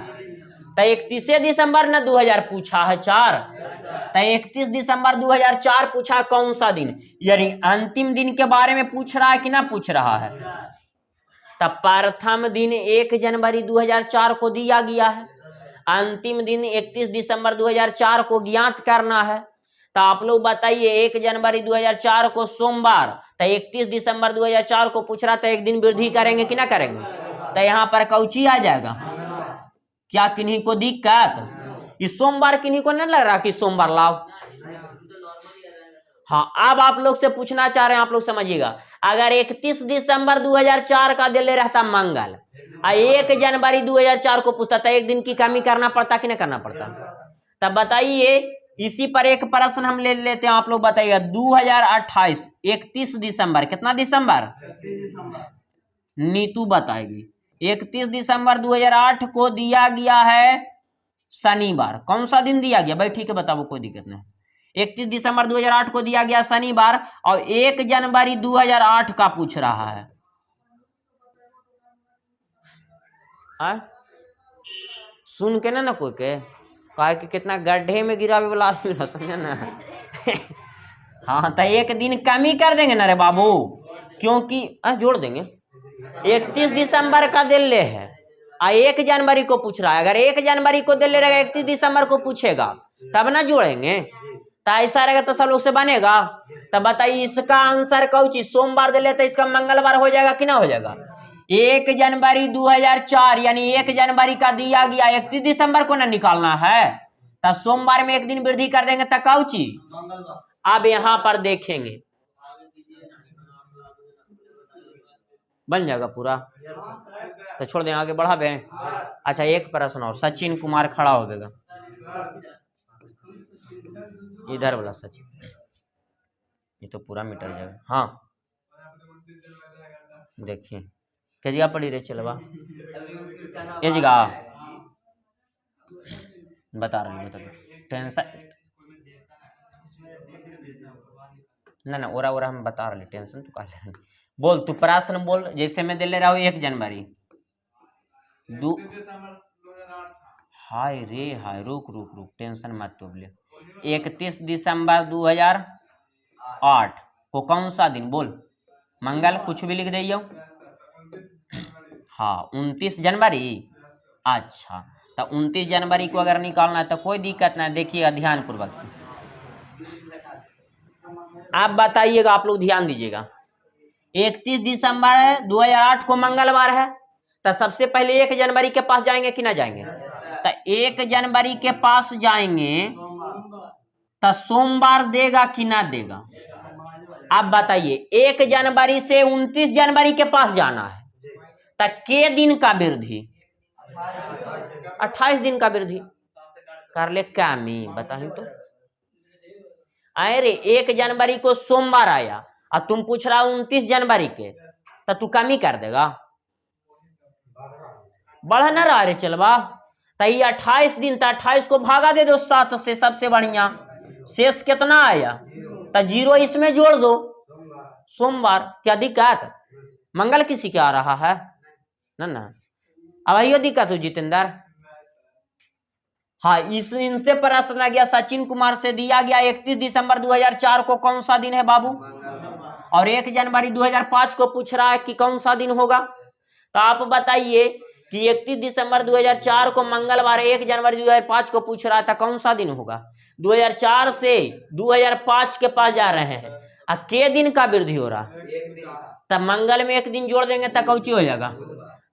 तो 31 दिसंबर ना 2000 पूछा है 4, तो 31 दिसंबर 2004 पूछा, कौन सा दिन? यानी अंतिम दिन के बारे में पूछ रहा है कि ना पूछ रहा है? तब प्रथम दिन 1 जनवरी 2004 को दिया गया है, अंतिम दिन 31 दिसंबर 2004 को ज्ञात करना है। तो आप लोग बताइए 1 जनवरी 2004 को सोमवार, तो 31 दिसंबर 2004 को पूछ रहा था, एक दिन वृद्धि करेंगे कि ना करेंगे? तो यहाँ पर कौची आ जाएगा? क्या किन्हीं को दिक्कत? इस सोमवार किन्हीं को नहीं लग रहा कि सोमवार लाओ? हाँ, अब आप लोग से पूछना चाह रहे हैं, आप लोग समझिएगा, अगर 31 दिसंबर 2004 का दिले रहता मंगल, 1 जनवरी 2004 को पूछता था, एक दिन की कमी करना पड़ता कि नहीं करना पड़ता? तब बताइए, इसी पर एक प्रश्न हम ले लेते हैं, आप लोग बताइएगा 2028 31 दिसंबर, कितना दिसंबर? नीतू बताएगी। 31 दिसंबर 2008 को दिया गया है शनिवार। कौन सा दिन दिया गया भाई? ठीक है, बताओ, कोई दिक्कत नहीं। 31 दिसंबर 2008 को दिया गया शनिवार, और 1 जनवरी 2008 का पूछ रहा है। सुन के ना कोई के कहा कि कितना गड्ढे में गिरावे वाला आदमी रहा, समझे ना? हाँ, तो एक दिन कमी कर देंगे ना रे बाबू, क्योंकि जोड़ देंगे। 31 दिसंबर का दिल ले है, 1 जनवरी को पूछ रहा है। अगर 1 जनवरी को दिल ले रहेगा, 31 दिसंबर को पूछेगा, तब ना जोड़ेंगे। तो ऐसा रहेगा तो सब लोग से बनेगा। तब बताइए, इसका आंसर कौची? सोमवार दे लेते, इसका मंगलवार हो जाएगा कि ना हो जाएगा? 1 जनवरी 2004 यानी 1 जनवरी का दिया गया, 31 दिसंबर को ना निकालना है, तो सोमवार में एक दिन वृद्धि कर देंगे तो कौची? अब यहां पर देखेंगे, बन जाएगा पूरा, तो छोड़ दें, आगे बढ़ा बे। अच्छा, एक प्रश्न और, सचिन कुमार खड़ा हो जाएगा, इधर वाला सचिन, ये तो पूरा मीटर जाएगा। हाँ देखिए, क्या जगह पड़ी रे चलवा, ये जगह बता रही, बता टेंशन ना ओरा ओरा हम बता रहे, टेंशन तो का ले। बोल तू प्रश्न बोल, जैसे मैं दे ले रहा हूँ 1 जनवरी दू, हाय रे हाय, रुक रुक रुक, टेंशन मत तो बोले। 31 दिसंबर 2008 को कौन सा दिन? बोल, मंगल, कुछ भी लिख दे। हाँ, 29 जनवरी। अच्छा, तो 29 जनवरी को अगर निकालना है तो कोई दिक्कत नहीं, देखिएगा ध्यान पूर्वक से। आप बताइएगा, आप लोग ध्यान दीजिएगा, 31 दिसंबर 2008 को मंगलवार है, तो सबसे पहले 1 जनवरी के पास जाएंगे कि ना जाएंगे? तो 1 जनवरी के पास जाएंगे तो सोमवार देगा कि ना देगा? अब बताइए, 1 जनवरी से 29 जनवरी के पास जाना है, तो के दिन का वृद्धि? 28 दिन का वृद्धि कर ले, क्या मी बताइए तो। अरे 1 जनवरी को सोमवार आया और तुम पूछ रहा 29 जनवरी के, तो तू कमी कर देगा, बढ़ न रहा रे चलवा। तो ये 28 दिन था, 28 को भागा दे दो 7 से, सबसे बढ़िया शेष कितना आया? तो 0 इसमें जोड़ दो, सोमवार। क्या दिक्कत? मंगल किसी के आ रहा है ना? अब आइयो दिक्कत हो जितेंद्र। हाँ, इनसे प्रश्न आ गया, सचिन कुमार से दिया गया 31 दिसंबर 2004 को कौन सा दिन है बाबू, और 1 जनवरी 2005 को पूछ रहा है कि कौन सा दिन होगा। तो आप बताइए कि 31 दिसंबर 2004 को मंगलवार, 1 जनवरी 2005 को पूछ रहा था कौन सा दिन होगा। 2004 से 2005 के पास जा रहे हैं, के दिन का वृद्धि हो रहा, तब मंगल में एक दिन जोड़ देंगे तो कौची हो जाएगा?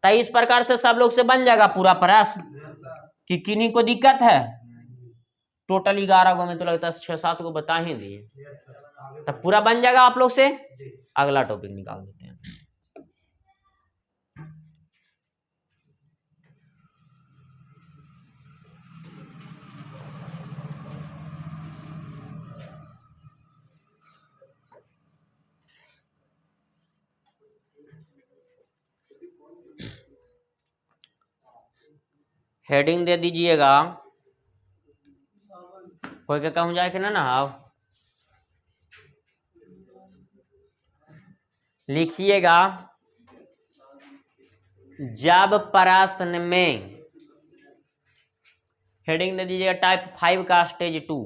तो इस प्रकार से सब लोग से बन जाएगा पूरा प्रश्न, कि किन्हीं को दिक्कत है? टोटल 11 गो में तो लगता है 6-7 को बता ही दिए, तब पूरा बन जाएगा आप लोग से। अगला टॉपिक निकाल देते हैं। हेडिंग दे दीजिएगा, कोई के कहूँ जाए कि ना आओ, लिखिएगा, जब प्रश्न में, हेडिंग दे दीजिएगा टाइप 5 का स्टेज 2।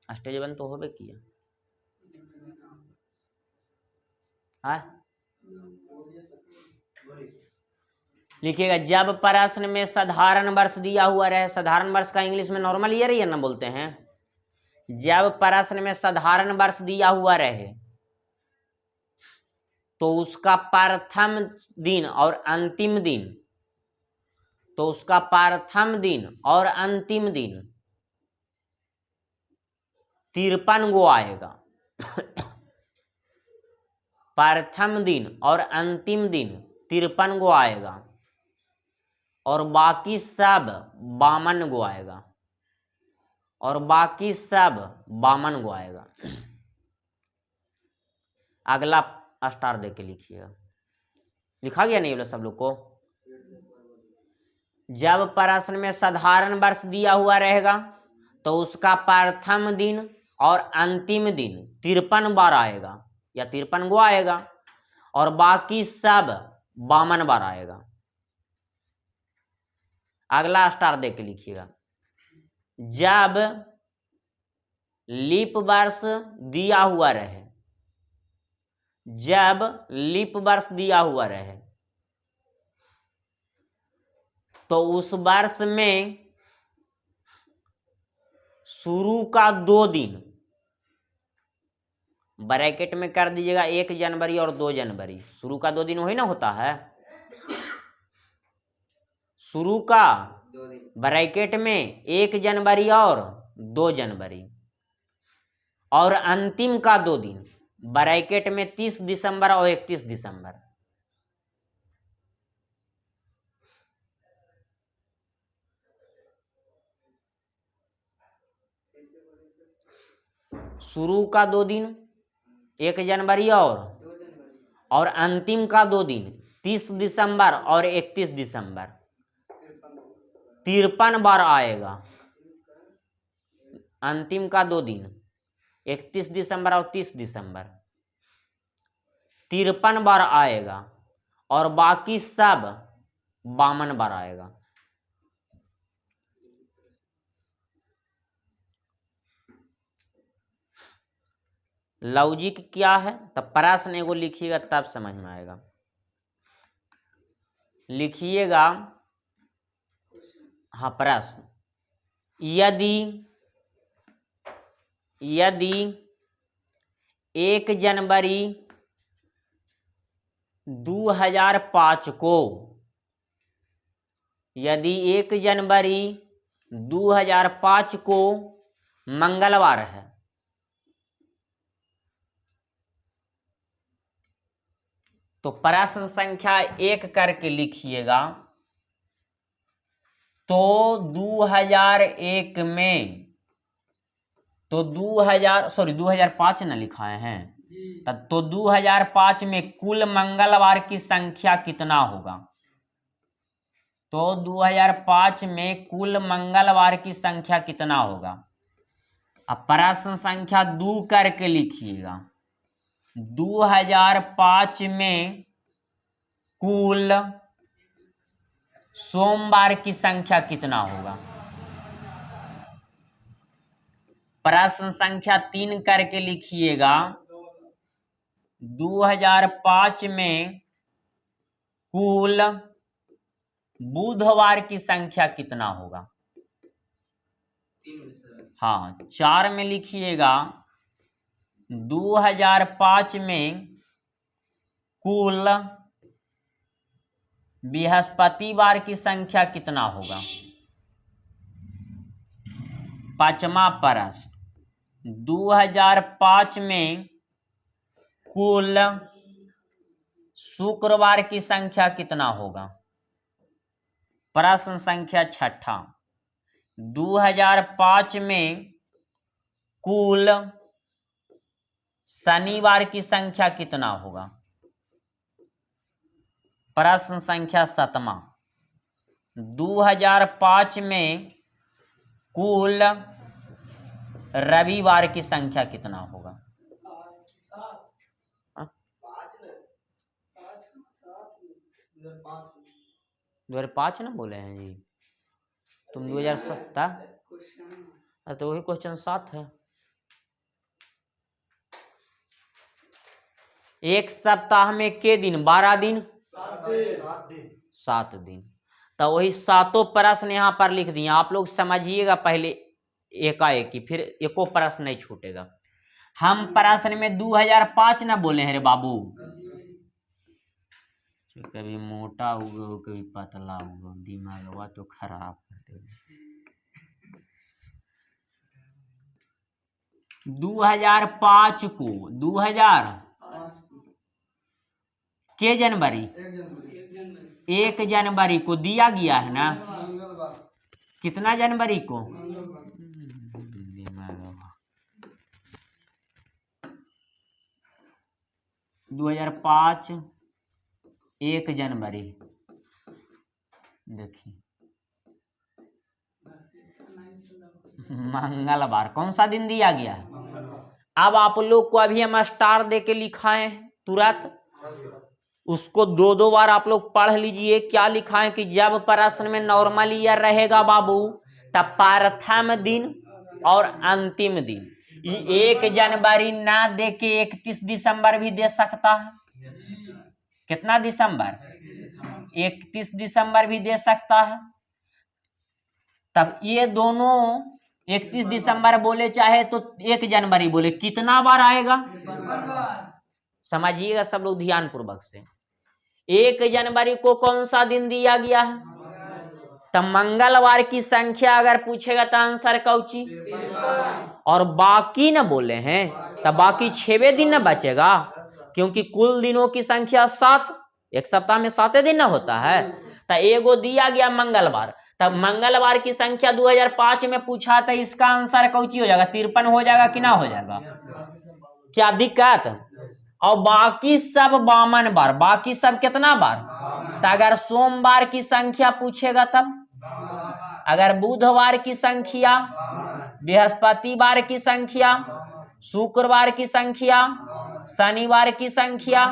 स्टेज 1 तो होबे किया, लिखिएगा जब प्रश्न में साधारण वर्ष दिया हुआ रहे, साधारण वर्ष का इंग्लिश में नॉर्मल ईयर ही ना बोलते हैं। जब प्रश्न में साधारण वर्ष दिया हुआ रहे तो उसका प्रथम दिन और अंतिम दिन, तो उसका प्रथम दिन और अंतिम दिन 53 गो आएगा। प्रथम दिन और अंतिम दिन 53 गो आएगा और बाकी सब 52 गो आएगा, और बाकी सब 52 गो आएगा। अगला स्टार दे के लिखिएगा। लिखा गया नहीं बोला सब लोग को? जब प्रश्न में साधारण वर्ष दिया हुआ रहेगा तो उसका प्रथम दिन और अंतिम दिन 53 बार आएगा या 53 गो आएगा, और बाकी सब 52 बार आएगा। अगला स्टार दे के लिखिएगा। जब लीप वर्ष दिया हुआ रहे, जब लीप वर्ष दिया हुआ रहे तो उस वर्ष में शुरू का 2 दिन, ब्रैकेट में कर दीजिएगा 1 जनवरी और 2 जनवरी, शुरू का 2 दिन वही ना होता है, शुरू का ब्रैकेट में 1 जनवरी और 2 जनवरी, और अंतिम का 2 दिन ब्रैकेट में 30 दिसंबर और 31 दिसंबर। शुरू का 2 दिन 1 जनवरी और अंतिम का 2 दिन 30 दिसंबर और 31 दिसंबर, 53 बार आएगा। अंतिम का 2 दिन 31 दिसंबर और 30 दिसंबर 53 बार आएगा, और बाकी सब 52 बार आएगा। लॉजिक क्या है? तब प्रश्न एगो लिखिएगा तब समझ में आएगा। लिखिएगा, हाँ प्रश्न, यदि 1 जनवरी 2005 को, यदि 1 जनवरी 2005 को मंगलवार है, तो प्रश्न संख्या 1 करके लिखिएगा। तो 2001 में, तो 2005 ना लिखा है, तो 2005 में कुल मंगलवार की संख्या कितना होगा? तो 2005 में कुल मंगलवार की संख्या कितना होगा? अब प्रश्न संख्या 2 करके लिखिएगा। 2005 में कुल सोमवार की संख्या कितना होगा? प्रश्न संख्या 3 करके लिखिएगा। 2005 में कुल बुधवार की संख्या कितना होगा? हाँ 4 में लिखिएगा। 2005 में कुल बृहस्पतिवार की संख्या कितना होगा? 5वां प्रश्न, 2005 में कुल शुक्रवार की संख्या कितना होगा? प्रश्न संख्या 6, 2005 में कुल शनिवार की संख्या कितना होगा? प्रश्न संख्या 7, 2005 में कुल रविवार की संख्या कितना होगा? 2005 ना बोले हैं जी तुम? 2007, तो वही क्वेश्चन 7 है। एक सप्ताह में के दिन? 12 दिन। 7 दिन। तो वही सातों प्रश्न यहाँ पर लिख दिए, आप लोग समझिएगा पहले एकाएकी, फिर एको प्रश्न नहीं छूटेगा। हम प्रश्न में 2005 ना बोले हैं रे बाबू, कभी मोटा हुआ कभी पतला हुआ, दिमाग हुआ तो खराब कर देगा। 2005 को 2000 के जनवरी 1 जनवरी को दिया गया है ना। कितना जनवरी को? 2005 1 जनवरी। देखिए मंगलवार कौन सा दिन दिया गया है? अब आप लोग को अभी हम स्टार दे के लिखाए हैं तुरंत, उसको 2-2 बार आप लोग पढ़ लीजिए। क्या लिखा है कि जब प्रश्न में नॉर्मल ईयर रहेगा बाबू, तब प्रथम दिन और अंतिम दिन। 1 जनवरी ना दे के 31 दिसंबर भी दे सकता है। कितना दिसंबर? 31 दिसंबर भी दे सकता है। तब ये दोनों 31 दिसंबर बोले चाहे तो 1 जनवरी बोले, कितना बार आएगा? समझिएगा सब लोग ध्यान पूर्वक से। 1 जनवरी को कौन सा दिन दिया गया है? तब मंगलवार की संख्या अगर पूछेगा तो आंसर कौची? और बाकी न बोले हैं, तब बाकी 6वें दिन न बचेगा, क्योंकि कुल दिनों की संख्या 7, एक सप्ताह में 7 दिन न होता है। तो एगो दिया गया मंगलवार, तब मंगलवार की संख्या 2005 में पूछा था, इसका आंसर कौची हो जाएगा? 53 हो जाएगा कि ना हो जाएगा? क्या दिक्कत? और बाकी सब 52 बार, बाकी सब कितना बार? तो अगर सोमवार की संख्या पूछेगा तब, अगर बुधवार की संख्या, बृहस्पतिवार की संख्या, शुक्रवार की संख्या, शनिवार की संख्या,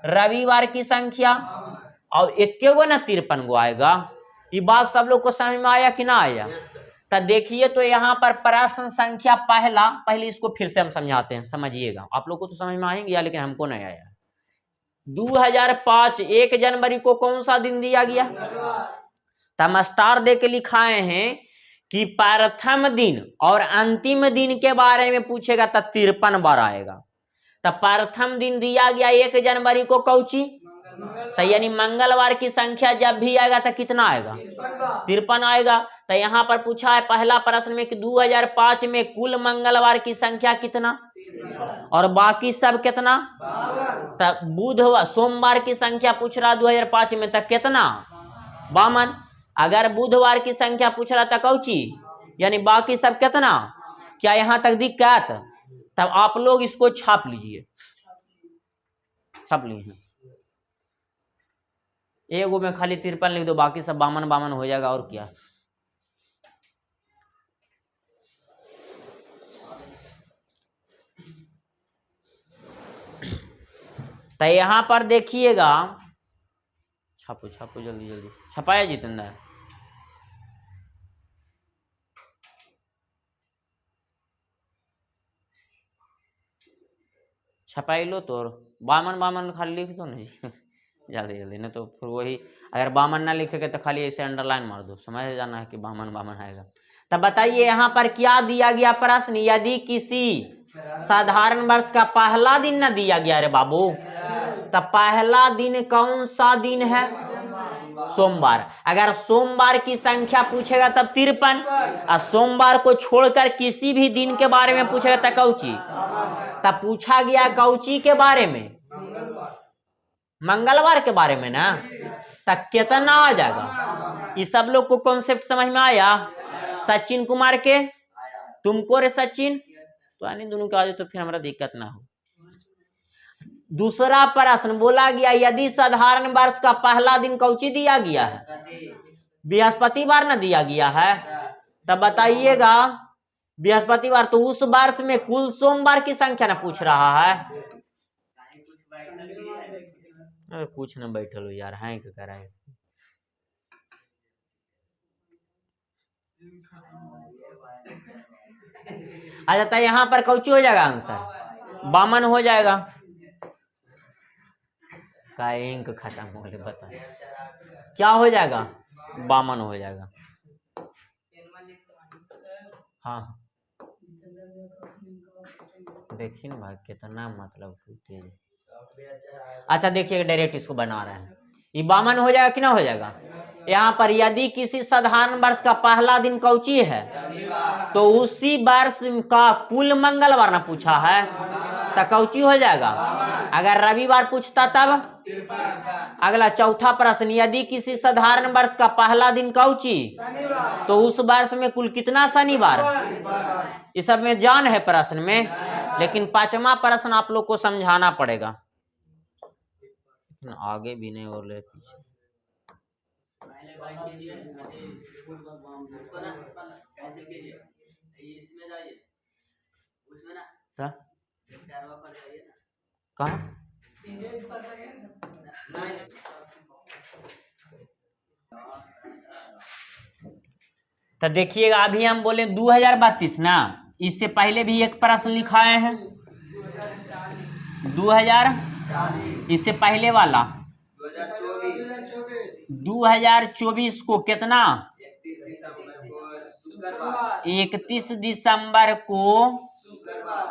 रविवार की संख्या, और एक गो ना 53 गो आएगा। ये बात सब लोग को समझ में आया कि ना आया? तो देखिए, तो यहाँ पर प्रश्न संख्या पहले इसको फिर से हम समझाते हैं, समझिएगा। आप लोग को तो समझ में आएंगे, लेकिन हमको नहीं आया। 2005 1 जनवरी को कौन सा दिन दिया गया? तो हम स्टार दे के लिखाए हैं कि प्रथम दिन और अंतिम दिन के बारे में पूछेगा तो 53 बार आएगा। तो प्रथम दिन दिया गया 1 जनवरी को कौची? तो यानी मंगलवार की संख्या जब भी आएगा तो कितना आएगा? 53 आएगा। तो यहाँ पर पूछा है पहला प्रश्न में कि 2005 में कुल मंगलवार की संख्या कितना और बाकी सब कितना? तब बुधवार सोमवार की संख्या पूछ रहा 2005 में, तक कितना? 52। अगर बुधवार की संख्या पूछ रहा था कौची, यानी बाकी सब कितना? क्या यहाँ तक दिक्कत? तब आप लोग इसको छाप लीजिए, छाप लीजिए। एगो में खाली 53 लिख दो, बाकी सब 52 हो जाएगा। और क्या? तो यहां पर देखिएगा, छापो छापो जल्दी जल्दी, छपाया जितेंद्र? छपाई लो तो, 52 खाली लिख दो ना जी जल्दी जल्दी, नहीं तो फिर वही, अगर 52 ना लिखेगा तो खाली ऐसे अंडरलाइन मार दो, समझ जाना है कि 52 आएगा। तब बताइए यहाँ पर क्या दिया गया प्रश्न? यदि किसी साधारण वर्ष का पहला दिन न दिया गया रे बाबू, तब पहला दिन कौन सा दिन है? सोमवार। अगर सोमवार की संख्या पूछेगा तब 53, और सोमवार को छोड़कर किसी भी दिन के बारे में पूछेगा तब कौची? तब पूछा गया कौची के बारे में? मंगलवार के बारे में ना। तब कितना आ जाएगा? ये सब लोग को कॉन्सेप्ट समझ में आया? सचिन कुमार के, तुमको रे सचिन, तो यानी दोनों के आ जाए तो फिर हमारा दिक्कत ना हो। दूसरा प्रश्न बोला गया यदि साधारण वर्ष का पहला दिन कौची दिया गया है? बृहस्पतिवार न दिया गया है। तब बताइएगा बृहस्पतिवार, तो उस वर्ष में कुल सोमवार की संख्या न पूछ रहा है। अरे पूछ न बैठे लो यार, है क्या कर रहा है? आ जाता है यहाँ पर कौची हो जाएगा आंसर? 52 हो जाएगा। का इंक खत्म हो गया, बता। क्या हो जाएगा? 52 हो जाएगा। हाँ देखिए ना भाई कितना मतलब तेज। अच्छा देखिए डायरेक्ट इसको बना रहे हैं, ये 52 हो जाएगा कि ना हो जाएगा? यहाँ पर यदि किसी साधारण वर्ष का पहला दिन कौची है तो उसी वर्ष का कुल मंगलवार ना पूछा है तो कौची हो जाएगा? अगर रविवार पूछता तब? अगला चौथा प्रश्न, यदि किसी साधारण वर्ष का पहला दिन कौची तो उस वर्ष में कुल कितना शनिवार? इस सब में जान है प्रश्न में, लेकिन पांचवा प्रश्न आप लोग को समझाना पड़ेगा। आगे भी नहीं बोले पीछे। कहाँ? तो देखिएगा अभी हम बोले 2032 ना, इससे पहले भी एक प्रश्न लिखाए हैं 2000, इससे पहले वाला 2024 को कितना? 31 दिसंबर को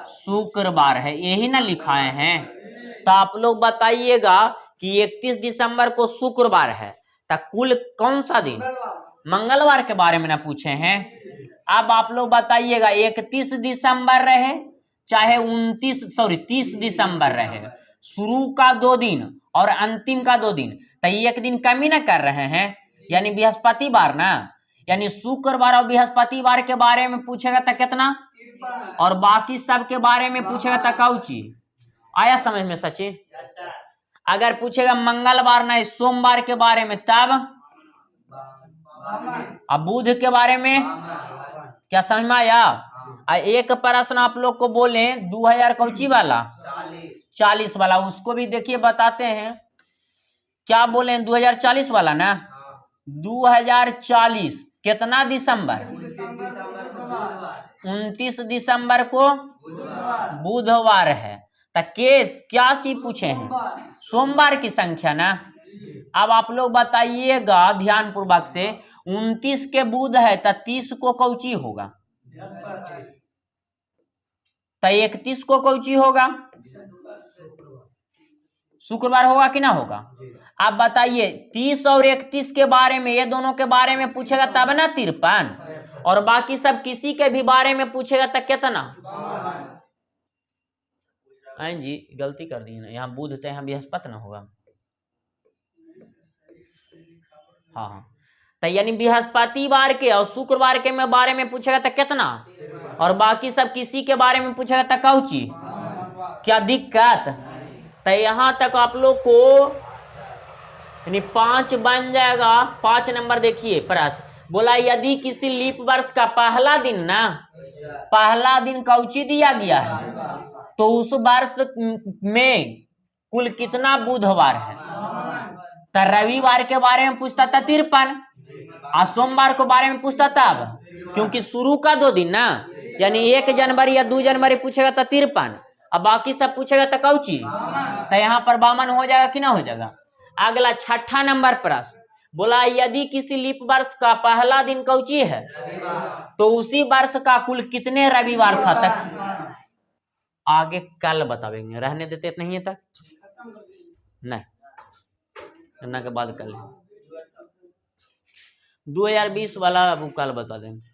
शुक्रवार है, यही ना लिखाए हैं। तो आप लोग बताइएगा कि 31 दिसंबर को शुक्रवार है तो कुल कौन सा दिन? मंगलवार के बारे में ना पूछे हैं। अब आप लोग बताइएगा 31 दिसंबर रहे चाहे 30 दिसंबर रहे, शुरू का 2 दिन और अंतिम का 2 दिन, तो एक दिन कमी ना कर रहे हैं, यानी बृहस्पतिवार ना, यानी शुक्रवार और बृहस्पतिवार के बारे में पूछेगा तो कितना, और बाकी सब के बारे में पूछेगा तो कौची। आया समझ में सचिन? अगर पूछेगा मंगलवार नहीं सोमवार के बारे में तब, अब बुध के बारे में, क्या समझ में आया? एक प्रश्न आप लोग को बोले 2000 कौची वाला 40 वाला, उसको भी देखिए बताते हैं क्या बोले 2040 वाला ना। 2040 कितना दिसंबर? 29 दिसंबर को बुधवार है, तो क्या चीज पूछे हैं? सोमवार की संख्या ना। अब आप लोग बताइएगा ध्यान पूर्वक से, 29 के बुध है तो 30 को कौची होगा? तो 31 को कौची होगा? शुक्रवार होगा कि ना होगा? आप बताइए 30 और 31 के बारे में, ये दोनों के बारे में पूछेगा तब ना 53, और बाकी सब किसी के भी बारे में पूछेगा तब कितना? जी गलती कर दी ना, यहाँ बुध थे यहाँ बृहस्पति ना होगा। हाँ तो यानी बृहस्पतिवार के और शुक्रवार के में बारे में पूछेगा तो कितना, और बाकी सब किसी के बारे में पूछेगा तो कौची। क्या दिक्कत? तो यहाँ तक आप लोग को यानी 5 बन जाएगा। 5 नंबर देखिए प्रश्न बोला यदि किसी लीप वर्ष का पहला दिन ना, पहला दिन कौची दिया गया है तो उस वर्ष में कुल कितना बुधवार है, तो रविवार के बारे में पूछता था 53, और सोमवार के बारे में पूछता तब, क्योंकि शुरू का 2 दिन ना, यानी 1 जनवरी या 2 जनवरी पूछेगा तो 53, अब बाकी सब पूछेगा तो कौची, तो यहाँ पर 52 हो जाएगा कि ना हो जाएगा। अगला 6ठा नंबर प्रश्न बोला यदि किसी लीप वर्ष का पहला दिन कौची है तो उसी वर्ष का कुल कितने रविवार था तक। आगे कल बतावेंगे, रहने देते इतना ही तक नहीं, के बाद कल 2020 वाला वो कल बता देंगे।